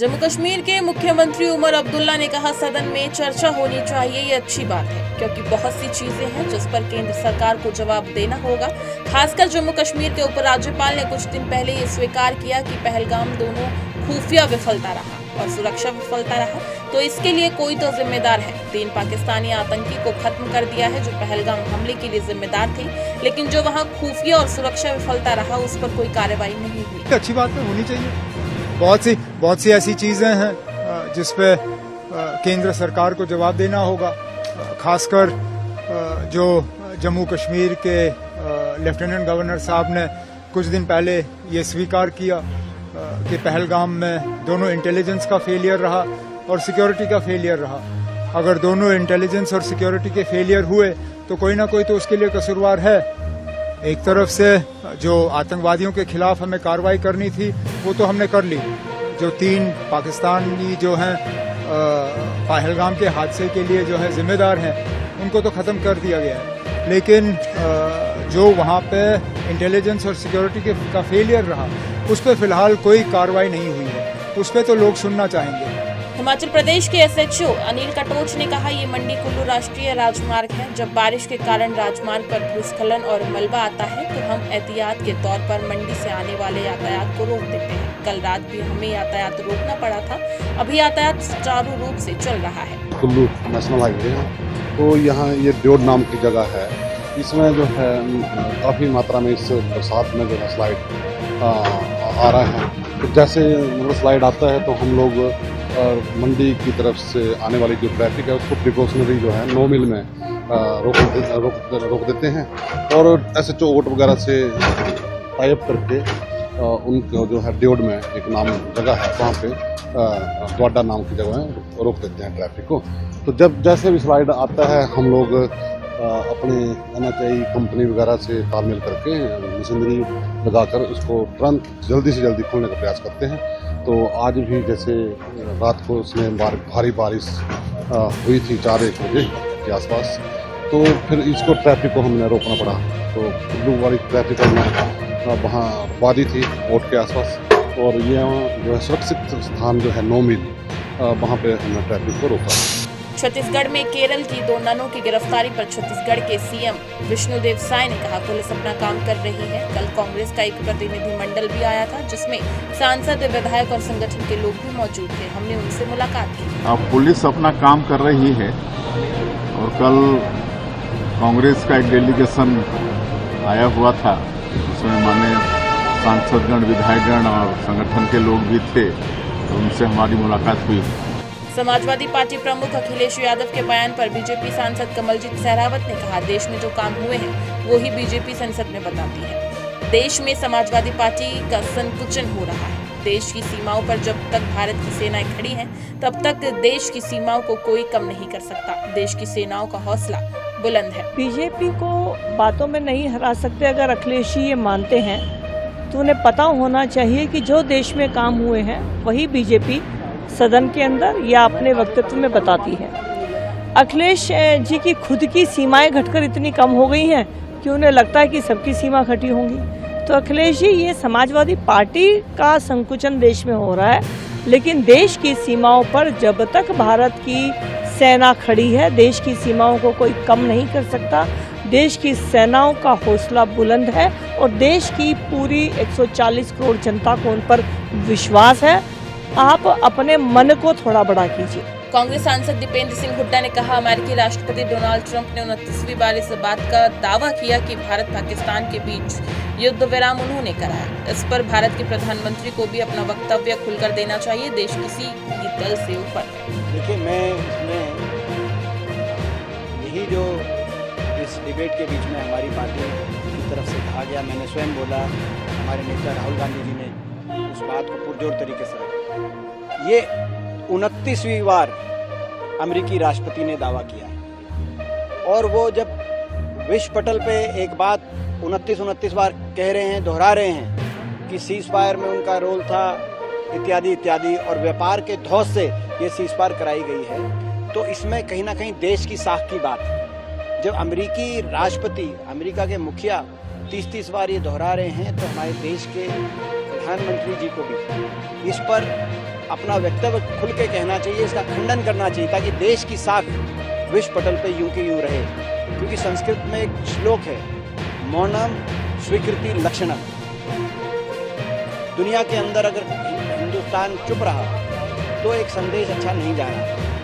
जम्मू कश्मीर के मुख्यमंत्री उमर अब्दुल्ला ने कहा, सदन में चर्चा होनी चाहिए, ये अच्छी बात है क्योंकि बहुत सी चीजें हैं जिस पर केंद्र सरकार को जवाब देना होगा। खासकर जम्मू कश्मीर के उपराज्यपाल ने कुछ दिन पहले ये स्वीकार किया कि पहलगाम दोनों खुफिया विफलता रहा और सुरक्षा विफलता रहा, तो इसके लिए कोई तो जिम्मेदार है। 3 पाकिस्तानी आतंकी को खत्म कर दिया है जो पहलगाम हमले के लिए जिम्मेदार थे, लेकिन जो वहाँ खुफिया और सुरक्षा विफलता रहा उस पर कोई कार्रवाई नहीं हुई। अच्छी बात है, होनी चाहिए। बहुत सी ऐसी चीजें हैं जिस पे केंद्र सरकार को जवाब देना होगा। खासकर जो जम्मू कश्मीर के लेफ्टिनेंट गवर्नर साहब ने कुछ दिन पहले ये स्वीकार किया कि पहलगाम में दोनों इंटेलिजेंस का फेलियर रहा और सिक्योरिटी का फेलियर रहा। अगर दोनों इंटेलिजेंस और सिक्योरिटी के फेलियर हुए तो कोई ना कोई तो उसके लिए कसूरवार है। एक तरफ से जो आतंकवादियों के खिलाफ हमें कार्रवाई करनी थी वो तो हमने कर ली। जो 3 पाकिस्तानी जो हैं पहलगाम के हादसे के लिए जो है जिम्मेदार हैं उनको तो ख़त्म कर दिया गया है, लेकिन जो वहाँ पे इंटेलिजेंस और सिक्योरिटी का फेलियर रहा उस पर फिलहाल कोई कार्रवाई नहीं हुई है। उस पर तो लोग सुनना चाहेंगे। हिमाचल प्रदेश के एसएचओ अनिल कटोच ने कहा, ये मंडी कुल्लू राष्ट्रीय राजमार्ग है। जब बारिश के कारण राजमार्ग पर भूस्खलन और मलबा आता है तो हम एहतियात के तौर पर मंडी से आने वाले यातायात को रोक देते हैं। कल रात भी हमें यातायात रोकना पड़ा था। अभी यातायात सुचारू रूप से चल रहा है। कुल्लू नेशनल हाईवे है, तो यहाँ ये ड्योड नाम की जगह है। इसमें जो है काफ़ी मात्रा में इस बरसात में जो है स्लाइड आ रहे हैं। तो जैसे मतलब स्लाइड आता है तो हम लोग मंडी की तरफ से आने वाली जो ट्रैफिक है उसको प्रिकॉशनरी जो है 9 मील में रोक देते हैं और एसएचओ वोट वगैरह से टाइप करके उनको जो है ड्योड में एक नाम जगह है वहाँ पे द्वाडा नाम की जगह है रोक देते हैं ट्रैफिक को। तो जब जैसे भी स्लाइड आता है हम लोग अपने NHAI कंपनी वगैरह से तालमेल करके मशीनरी लगाकर उसको तुरंत जल्दी से जल्दी खोलने का प्रयास करते हैं। तो आज भी जैसे रात को उसमें भारी बारिश हुई थी 4-1 बजे के आसपास, तो फिर इसको ट्रैफिक को हमने रोकना पड़ा। तो कुल्लू वाली ट्रैफिक में वहाँ वादी थी वोट के आसपास और ये जो है सुरक्षित स्थान जो है 9 मील वहाँ पे हमने ट्रैफिक को रोका। छत्तीसगढ़ में केरल की 2 ननों की गिरफ्तारी पर छत्तीसगढ़ के सीएम विष्णुदेव साय ने कहा, पुलिस अपना काम कर रही है। कल कांग्रेस का एक प्रतिनिधिमंडल भी आया था जिसमें सांसद, विधायक और संगठन के लोग भी मौजूद थे। हमने उनसे मुलाकात की। अब पुलिस अपना काम कर रही है और कल कांग्रेस का एक डेलीगेशन आया हुआ था, उसमें माननीय सांसदगण, विधायकगण और संगठन के लोग भी थे, तो उनसे हमारी मुलाकात हुई। समाजवादी पार्टी प्रमुख अखिलेश यादव के बयान पर बीजेपी सांसद कमलजीत सहरावत ने कहा, देश में जो काम हुए हैं वो ही बीजेपी संसद में बताती है। देश में समाजवादी पार्टी का संकुचन हो रहा है। देश की सीमाओं पर जब तक भारत की सेनाएं खड़ी हैं तब तक देश की सीमाओं को कोई कम नहीं कर सकता। देश की सेनाओं का हौसला बुलंद है। बीजेपी को बातों में नहीं हरा सकते। अगर अखिलेश जी ये मानते हैं तो उन्हें पता होना चाहिए कि जो देश में काम हुए हैं वही बीजेपी सदन के अंदर या अपने वक्तव्य में बताती है। अखिलेश जी की खुद की सीमाएं घटकर इतनी कम हो गई हैं कि उन्हें लगता है कि सबकी सीमा घटी होंगी। तो अखिलेश जी, ये समाजवादी पार्टी का संकुचन देश में हो रहा है, लेकिन देश की सीमाओं पर जब तक भारत की सेना खड़ी है, देश की सीमाओं को कोई कम नहीं कर सकता। देश की सेनाओं का हौसला बुलंद है और देश की पूरी 140 करोड़ जनता को उन पर विश्वास है। आप अपने मन को थोड़ा बड़ा कीजिए। कांग्रेस सांसद दीपेंद्र सिंह हुड्डा ने कहा, अमेरिकी राष्ट्रपति डोनाल्ड ट्रंप ने 29वीं बार इस बात का दावा किया कि भारत पाकिस्तान के बीच युद्ध विराम उन्होंने कराया। इस पर भारत के प्रधानमंत्री को भी अपना वक्तव्य खुलकर देना चाहिए। देश किसी भी दल से ऊपर। देखिए, मैं इसमें यही जो इस डिबेट के बीच में हमारी पार्टी की तरफ से कहा गया, मैंने स्वयं बोला, हमारे नेता राहुल गांधी जी ने उस बात को पुरजोर तरीके से रखा। ये 29वीं बार अमेरिकी राष्ट्रपति ने दावा किया है और वो जब विश्व पटल पे एक बात 29 बार कह रहे हैं, दोहरा रहे हैं कि सीज फायर में उनका रोल था इत्यादि इत्यादि और व्यापार के धौस से ये सीज फायर कराई गई है, तो इसमें कहीं ना कहीं देश की साख की बात है। जब अमेरिकी राष्ट्रपति, अमेरिका के मुखिया 30 बार ये दोहरा रहे हैं तो हमारे देश के प्रधानमंत्री जी को भी इस पर अपना वक्तव्य खुल के कहना चाहिए, इसका खंडन करना चाहिए, ताकि देश की साख विश्व पटल पे यूं की यूं रहे। क्योंकि संस्कृत में एक श्लोक है, मौनम स्वीकृति लक्षणम। दुनिया के अंदर अगर हिंदुस्तान चुप रहा तो एक संदेश अच्छा नहीं जा रहा।